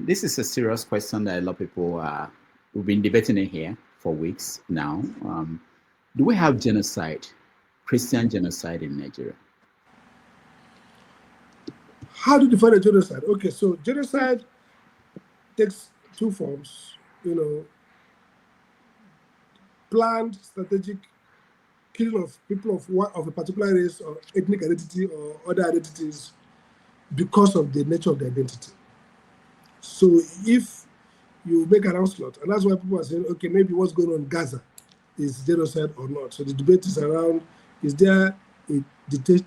This is a serious question that a lot of people we've been debating it here for weeks now. Do we have genocide, Christian genocide in Nigeria? How do you define a genocide? Okay, so genocide takes two forms, planned, strategic killing of people of a particular race or ethnic identity or other identities because of the nature of the identity. So if you make an onslaught, and that's why people are saying, okay, maybe what's going on in Gaza is genocide or not. So the debate is around, is there a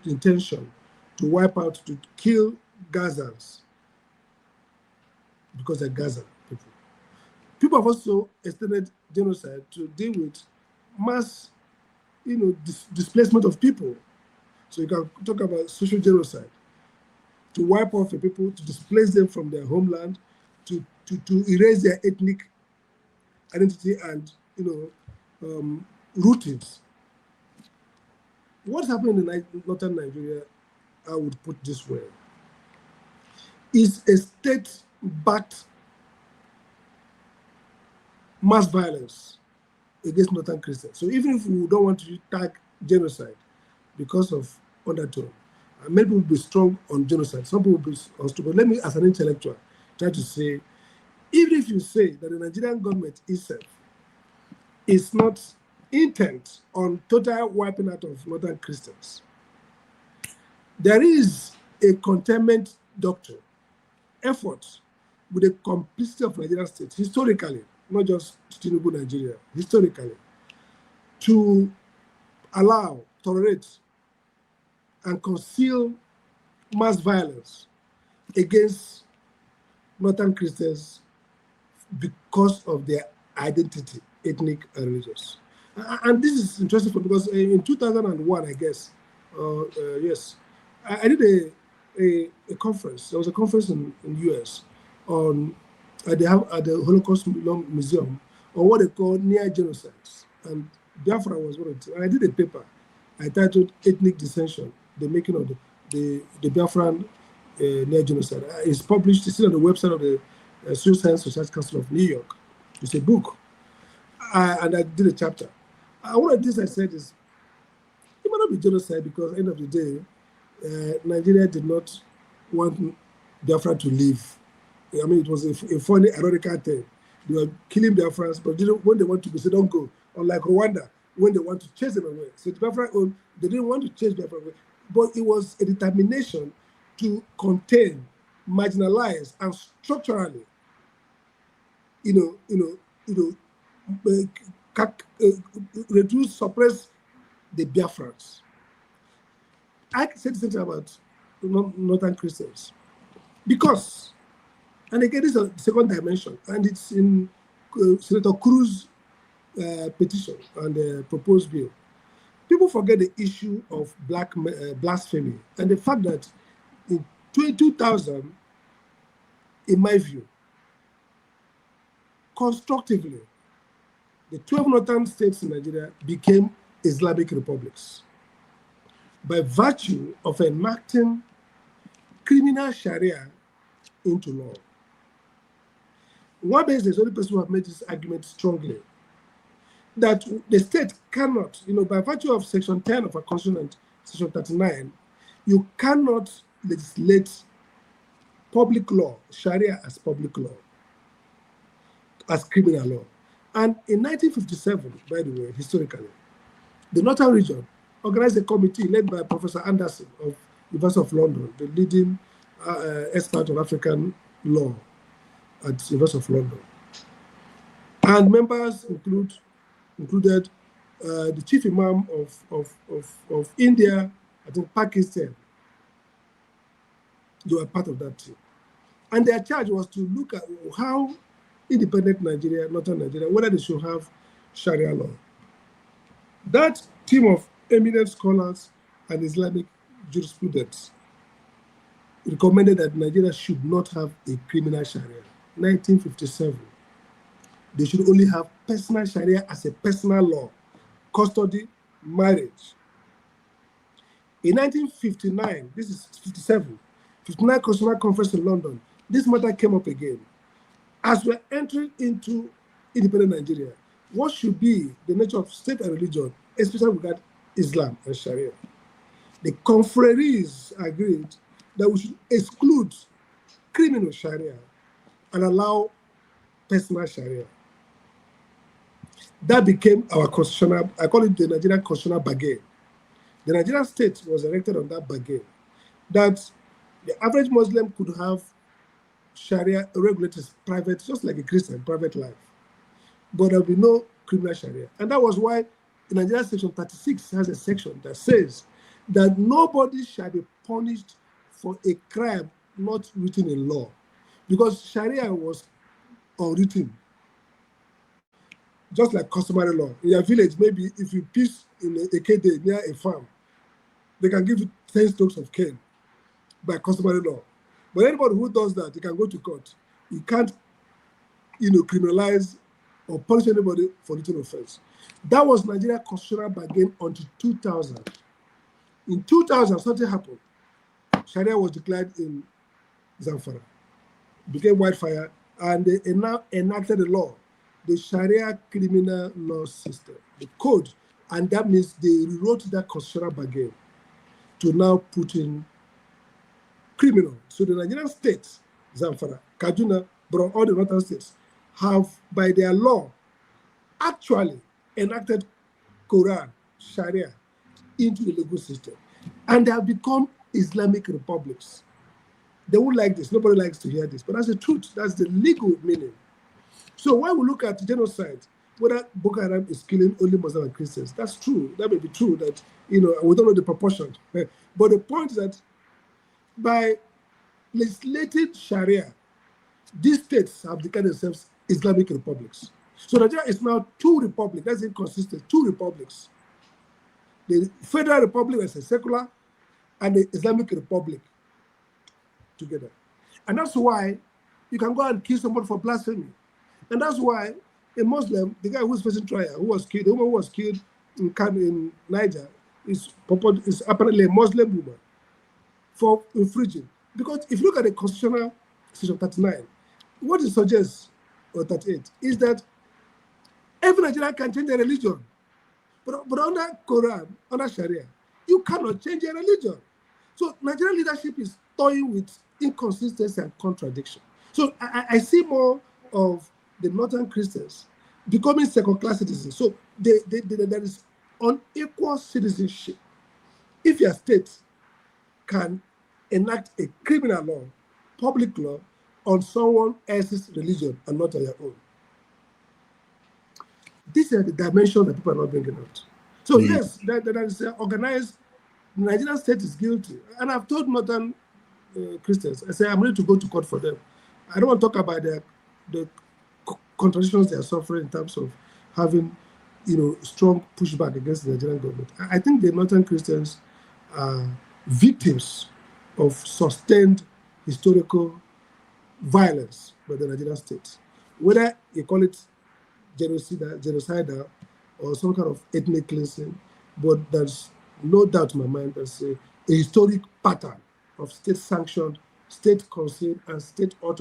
intention to wipe out, to kill Gazans because they're Gaza people? People have also extended genocide to deal with mass, displacement of people. So you can talk about social genocide, to wipe off the people, to displace them from their homeland, to erase their ethnic identity and rootings. What's happening in northern Nigeria, I would put this way, is a state-backed mass violence against northern Christians. So even if we don't want to tag genocide because of undertone, many people will be strong on genocide, some people will be strong. But let me, as an intellectual, try to say, even if you say that the Nigerian government itself is not intent on total wiping out of northern Christians, there is a containment doctrine, effort with the complicity of Nigerian state, historically, not just Tinubu Nigeria, historically, to allow, tolerate, and conceal mass violence against northern Christians because of their identity, ethnic and religious. And this is interesting because in 2001, I guess, yes, I did a conference. There was a conference in the US on at the Holocaust Museum on what they call near genocides. And Biafra was one of it. And I did a paper I titled Ethnic Dissension, the making of the Biafran near genocide. It's published, it's still on the website of the Social Science Society Council of New York. It's a book. And I did a chapter. One of the things I said is, it might not be genocide because at the end of the day, Nigeria did not want Biafra to leave. I mean, it was a funny, ironical thing. They were killing Biafrans, but when they want to, they say, don't go. Unlike Rwanda, when they want to chase them away. So Biafra, they didn't want to chase Biafra away. But it was a determination to contain, marginalize, and structurally, reduce, suppress the Biafrans. I said something about northern Christians because, and again, this is a second dimension, and it's in Senator Cruz's petition and proposed bill. People forget the issue of blasphemy and the fact that in 2000, in my view, constructively, the 12 northern states in Nigeria became Islamic republics by virtue of enacting criminal Sharia into law. One is the only person who have made this argument strongly, that the state cannot, by virtue of Section 10 of our Constitution and Section 39, you cannot legislate public law, Sharia as public law, as criminal law. And in 1957, by the way, historically, the Northern region organized a committee led by Professor Anderson of University of London, the leading expert on African law at University of London. And members included the chief imam of India, I think Pakistan. They were part of that team. And their charge was to look at how independent Nigeria, northern Nigeria, whether they should have Sharia law. That team of eminent scholars and Islamic jurisprudence recommended that Nigeria should not have a criminal Sharia. 1957. They should only have personal Sharia as a personal law, custody, marriage. In 1959, this is 57, 59 Constitutional Conference in London, this matter came up again. As we're entering into independent Nigeria, what should be the nature of state and religion, especially regarding Islam and Sharia? The conferees agreed that we should exclude criminal Sharia and allow personal Sharia. That became our constitutional, I call it the Nigerian constitutional bargain. The Nigerian state was erected on that bargain, that the average Muslim could have Sharia regulated private, just like a Christian, private life. But there will be no criminal Sharia. And that was why in Nigeria section 36 has a section that says that nobody shall be punished for a crime not written in law. Because Sharia was unwritten, just like customary law. In your village, maybe if you piss in a KD near a farm, they can give you 10 strokes of cane by customary law. But anybody who does that, you can go to court. You can't, criminalize or punish anybody for little offense. That was Nigeria constitutional bargain until 2000. In 2000, something happened. Sharia was declared in Zamfara, became wildfire, and they now enacted the law, the Sharia criminal law system, the code, and that means they rewrote that constitutional bargain to now put in criminal. So the Nigerian states, Zamfara, Kaduna, but all the northern states, have, by their law, actually enacted Quran, Sharia, into the legal system. And they have become Islamic republics. They won't like this. Nobody likes to hear this. But that's the truth. That's the legal meaning. So when we look at genocide, whether Boko Haram is killing only Muslims and Christians, that's true. That may be true that, we don't know the proportion. But the point is that by legislating Sharia, these states have declared themselves Islamic republics. So Nigeria is now two republics. That's inconsistent. Two republics. The Federal Republic as a secular and the Islamic Republic together. And that's why you can go and kill somebody for blasphemy. And that's why a Muslim, the guy who's facing trial, who was killed, the woman who was killed in Niger, is apparently a Muslim woman for infringing. Because if you look at the constitutional section 39, what it suggests, or 38, is that every Nigerian can change their religion. But under Quran, under Sharia, you cannot change your religion. So Nigerian leadership is toying with inconsistency and contradiction. So I see more of the northern Christians becoming second-class citizens. So there is unequal citizenship. If your state can enact a criminal law, public law, on someone else's religion and not on your own. These are the dimensions that people are not bringing out. So yes, there is organized, the Nigerian state is guilty. And I've told northern Christians, I say, I'm ready to go to court for them. I don't want to talk about the contradictions they are suffering in terms of having, strong pushback against the Nigerian government. I think the northern Christians are victims of sustained historical violence by the Nigerian state. Whether you call it genocidal or some kind of ethnic cleansing, but there's no doubt in my mind there's a historic pattern of state-sanctioned, state-concealed, and state-authored